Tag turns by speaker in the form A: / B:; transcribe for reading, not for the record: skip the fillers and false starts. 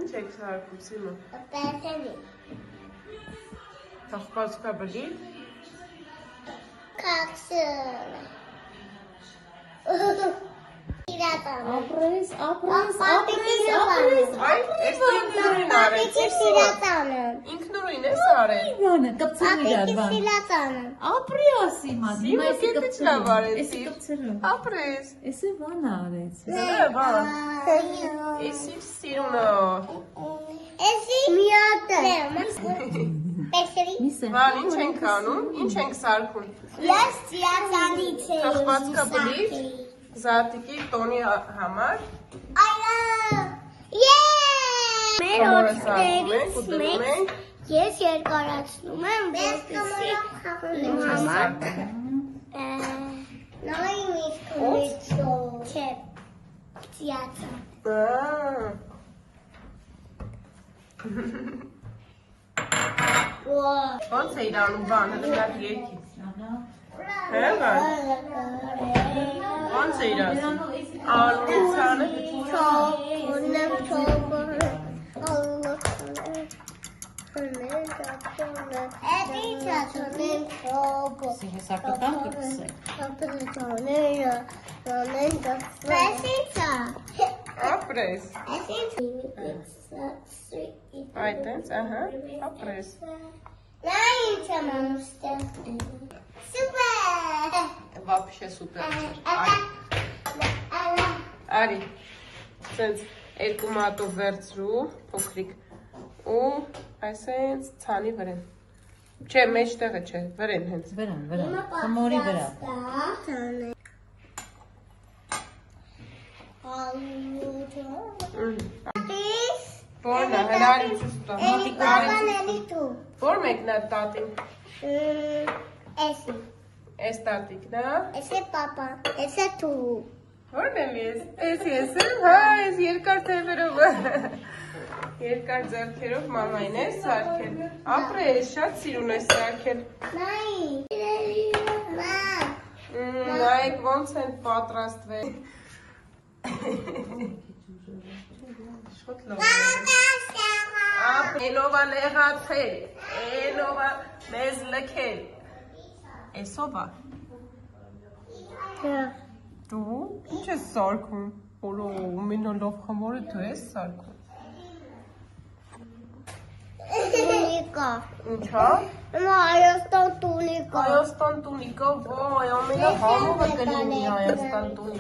A: ինչ եք սարքում, Սիմը։
B: Պերտենի։
A: Թախվածքա բլի։
B: Կաքսել։ Սիրատանը։
C: Ապրես։
A: Այ, ես ինքնուրույն արեց։
B: Սիրատանը։
A: Ինքնուրույն ես արել։
C: Ivana, կպցրու իրար բան։
B: Սիրատանը։
C: Ապրի ասիմա,
A: Սիմը կետից լավ արեցի։
C: Էսի կպցրու։
A: Ապրես։
C: Էսի Վանա արեց։
A: Բան։ Էսի սիրունը։
B: Էսի միոտը։ Պերտենի։
C: Միսը։
A: Բան, ինչ ենք անում, ինչ ենք սարքում։
B: Ես սիրատանից եմ։
A: Թախվածքա բլի, զատիկի տոնի համար։
B: Այո։ Մեր
A: Համորը սարքում ենք,
B: օդներից
A: ուտում
B: մեկ
A: ենք։
B: ես երկարացնում եմ, որպեսզի իմ համար չէ, ծիածա։
A: Ոնց է իրանում բան, հələ նա երկի։ Հե բան, ոնց է իրանում։ Արմունցանը։
C: Հեսակական կպցրու։ Ապրես։
A: Ապրես։ Այդ ենց, ահա, ապրես։
B: Նա ինչ եմ ամստեղ։ Սուպեր։
A: Վապշե սուպեր։ Արի, սենց երկու մատով վերցրու, փոքրիկ, ու այսենց ցանի վրեն։ Չէ, մեջտեղը չէ, վրեն հենց։
C: Վրան, խմորի վրա։
A: Որն է, հնարին չուս տա։ Որ մեկն է տատին։
B: Էսի,
A: Ես տատիկն է։
B: էսի պապա, էսի թու։
A: Որն եմ ես։ Ես եմ, հա, ես երկար թևերով։ Երկար ձեռքերով մամային ես սարքել։ Ապրես, շատ սիրուն ես սարքել։ Նայեք ոնց են պատրաստվել։ Շատ լավ։ Էնովա նեղացել, էնովա մեզ լքել։ Էսով է։ Դու ինչ ես սարքում։ Բոլո մինոլով խմորը դու ես սարքում։
B: Տունիկա։
A: Ինչա։
B: Հայաստան տունիկա։
A: Հայաստան տունիկա, ոյ, ամենահամովը կլինի Հայաստան տունիկա։